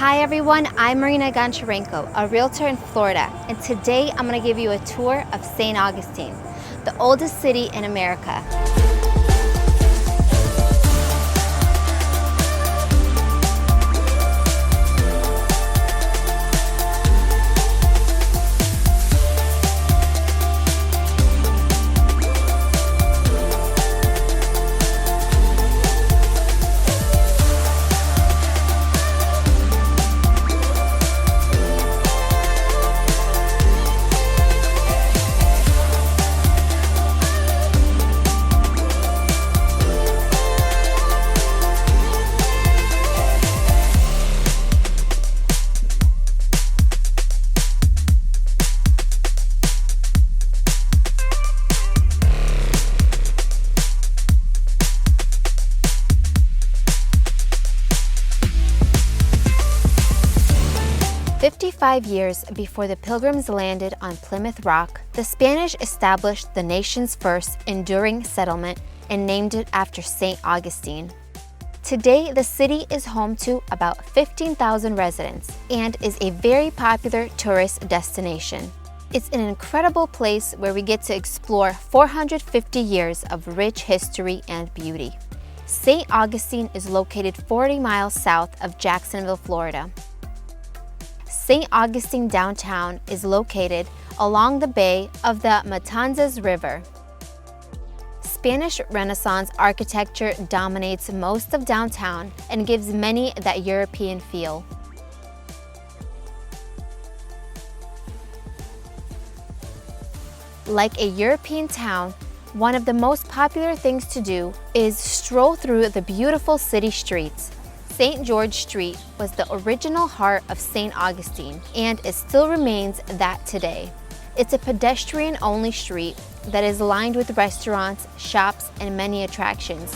Hi everyone, I'm Marina Goncharenko, a realtor in Florida, and today I'm going to give you a tour of St. Augustine, the oldest city in America. 55 years before the Pilgrims landed on Plymouth Rock, the Spanish established the nation's first enduring settlement and named it after St. Augustine. Today, the city is home to about 15,000 residents and is a very popular tourist destination. It's an incredible place where we get to explore 450 years of rich history and beauty. St. Augustine is located 40 miles south of Jacksonville, Florida. St. Augustine downtown is located along the bay of the Matanzas River. Spanish Renaissance architecture dominates most of downtown and gives many that European feel. Like a European town, one of the most popular things to do is stroll through the beautiful city streets. St. George Street was the original heart of St. Augustine, and it still remains that today. It's a pedestrian-only street that is lined with restaurants, shops, and many attractions.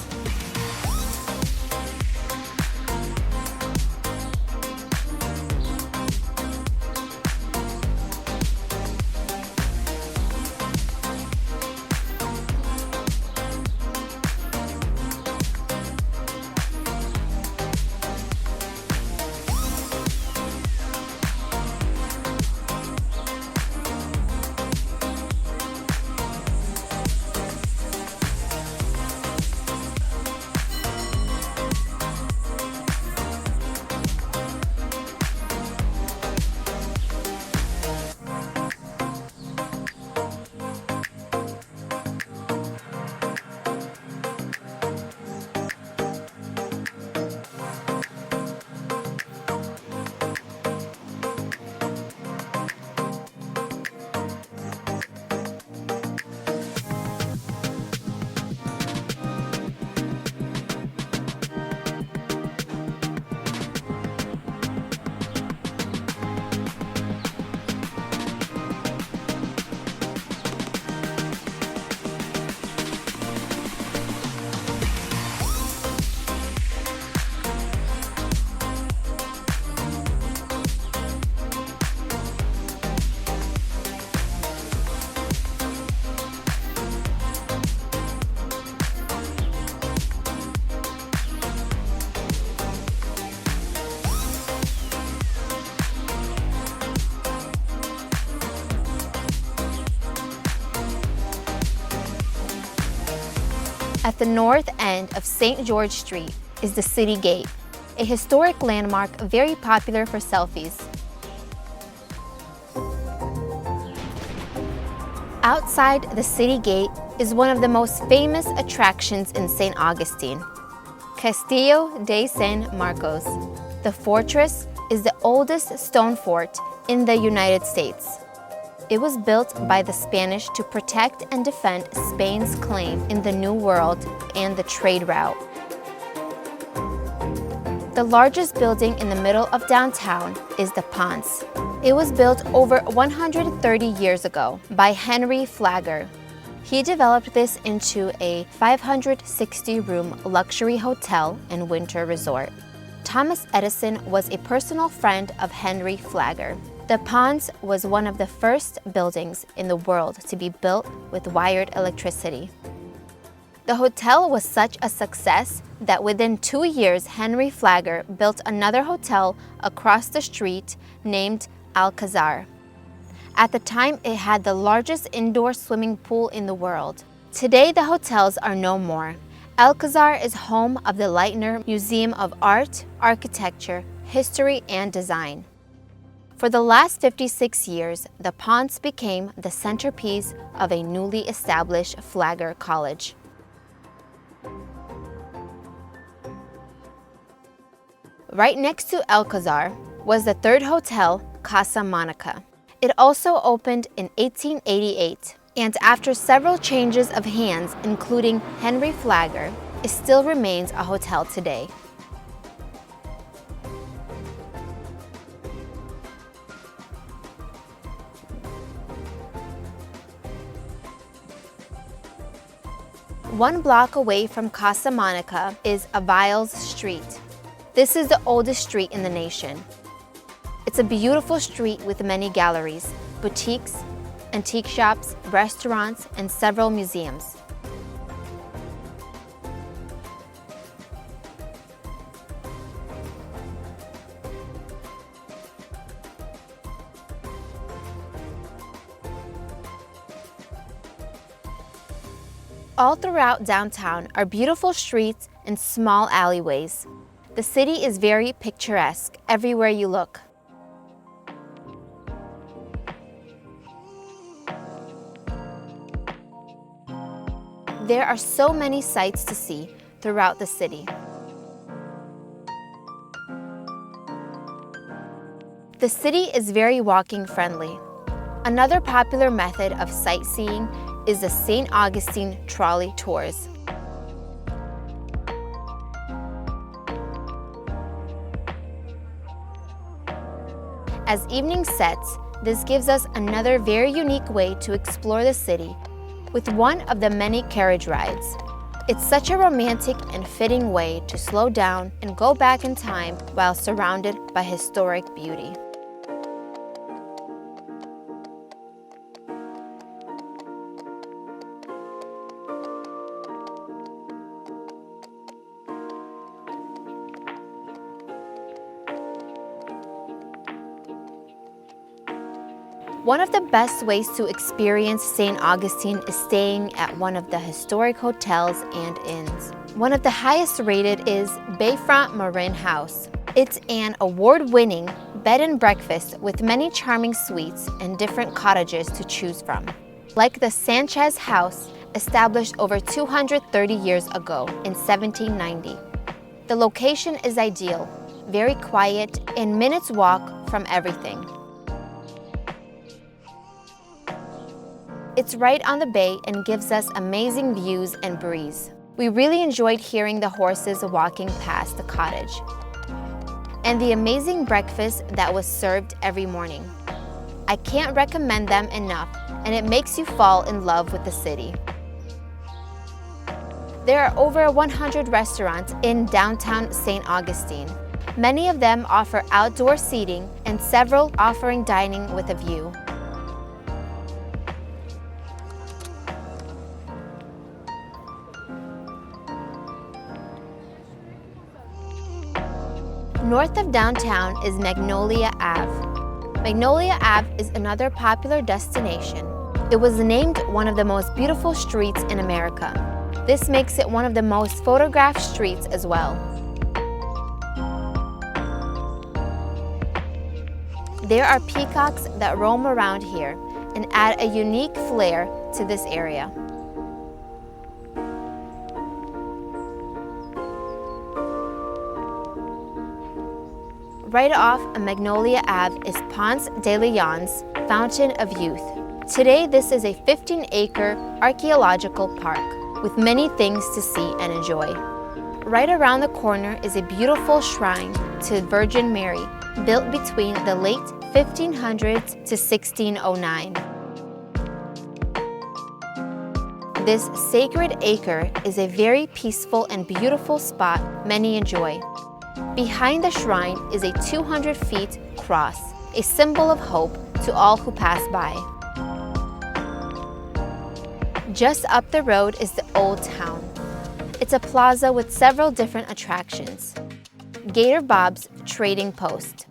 At the north end of St. George Street is the City Gate, a historic landmark very popular for selfies. Outside the City Gate is one of the most famous attractions in St. Augustine, Castillo de San Marcos. The fortress is the oldest stone fort in the United States. It was built by the Spanish to protect and defend Spain's claim in the New World and the trade route. The largest building in the middle of downtown is the Ponce. It was built over 130 years ago by Henry Flagler. He developed this into a 560-room luxury hotel and winter resort. Thomas Edison was a personal friend of Henry Flagler. The Ponce was one of the first buildings in the world to be built with wired electricity. The hotel was such a success that within 2 years, Henry Flagler built another hotel across the street named Alcazar. At the time, it had the largest indoor swimming pool in the world. Today, the hotels are no more. Alcazar is home of the Lighthouse Museum of Art, Architecture, History, and Design. For the last 56 years, the Ponce became the centerpiece of a newly established Flagler College. Right next to Alcazar was the third hotel, Casa. It also opened in 1888, and after several changes of hands, including Henry Flagler, it still remains a hotel today. One block away from Casa is Aviles Street. This is the oldest street in the nation. It's a beautiful street with many galleries, boutiques, antique shops, restaurants, and several museums. All throughout downtown are beautiful streets and small alleyways. The city is very picturesque everywhere you look. There are so many sights to see throughout the city. The city is very walking friendly. Another popular method of sightseeing is the St. Augustine trolley tours. As evening sets, this gives us another very unique way to explore the city with one of the many carriage rides. It's such a romantic and fitting way to slow down and go back in time while surrounded by historic beauty. One of the best ways to experience St. Augustine is staying at one of the historic hotels and inns. One of the highest rated is Bayfront Marin House. It's an award-winning bed and breakfast with many charming suites and different cottages to choose from. Like the Sanchez House, established over 230 years ago in 1790. The location is ideal, very quiet, and minutes walk from everything. It's right on the bay and gives us amazing views and breeze. We really enjoyed hearing the horses walking past the cottage and the amazing breakfast that was served every morning. I can't recommend them enough, and it makes you fall in love with the city. There are over 100 restaurants in downtown St. Augustine. Many of them offer outdoor seating and several offering dining with a view. North of downtown is Magnolia Ave. Magnolia Ave is another popular destination. It was named one of the most beautiful streets in America. This makes it one of the most photographed streets as well. There are peacocks that roam around here and add a unique flair to this area. Right off of Magnolia Ave is Ponce de Leon's Fountain of Youth. Today, this is a 15-acre archaeological park with many things to see and enjoy. Right around the corner is a beautiful shrine to Virgin Mary, built between the late 1500s to 1609. This sacred acre is a very peaceful and beautiful spot many enjoy. Behind the shrine is a 200 feet cross, a symbol of hope to all who pass by. Just up the road is the Old Town. It's a plaza with several different attractions. Gator Bob's Trading Post,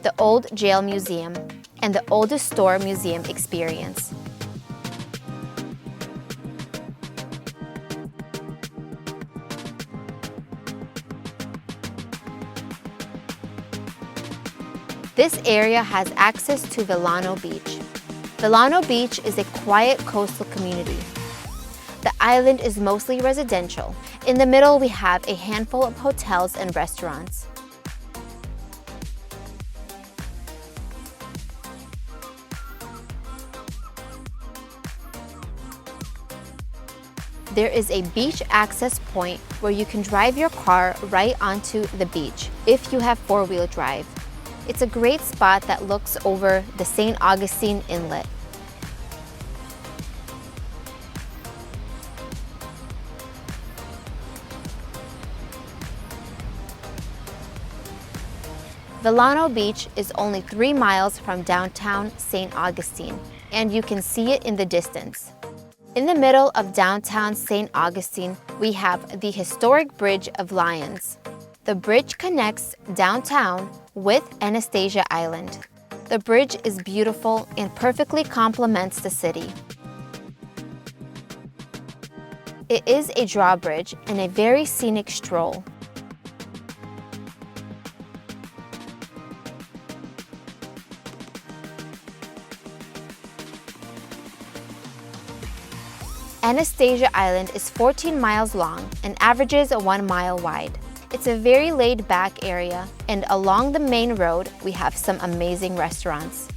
the Old Jail Museum, and the Oldest Store Museum experience. This area has access to Vilano Beach. Vilano Beach is a quiet coastal community. The island is mostly residential. In the middle, we have a handful of hotels and restaurants. There is a beach access point where you can drive your car right onto the beach if you have four-wheel drive. It's a great spot that looks over the St. Augustine Inlet. Vilano Beach is only 3 miles from downtown St. Augustine, and you can see it in the distance. In the middle of downtown St. Augustine, we have the historic Bridge of Lions. The bridge connects downtown with Anastasia Island. The bridge is beautiful and perfectly complements the city. It is a drawbridge and a very scenic stroll. Anastasia Island is 14 miles long and averages 1 mile wide. It's a very laid-back area, and along the main road, we have some amazing restaurants.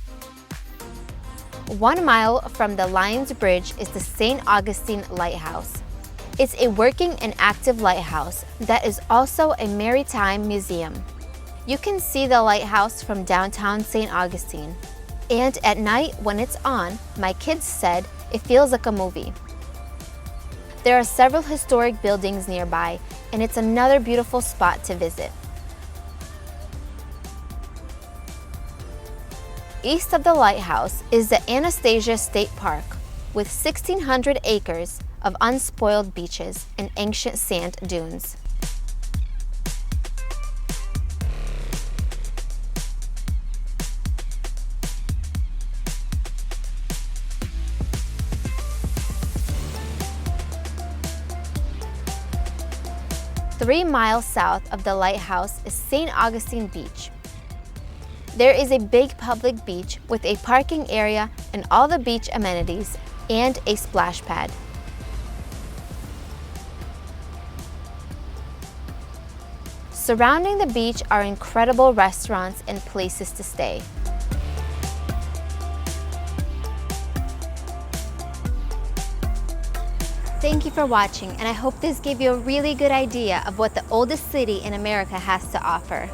1 mile from the Lions Bridge is the St. Augustine Lighthouse. It's a working and active lighthouse that is also a maritime museum. You can see the lighthouse from downtown St. Augustine. And at night, when it's on, my kids said it feels like a movie. There are several historic buildings nearby, and it's another beautiful spot to visit. East of the lighthouse is the Anastasia State Park, with 1,600 acres of unspoiled beaches and ancient sand dunes. Three miles south of the lighthouse is St. Augustine Beach. There is a big public beach with a parking area and all the beach amenities and a splash pad. Surrounding the beach are incredible restaurants and places to stay. Thank you for watching, and I hope this gave you a really good idea of what the oldest city in America has to offer.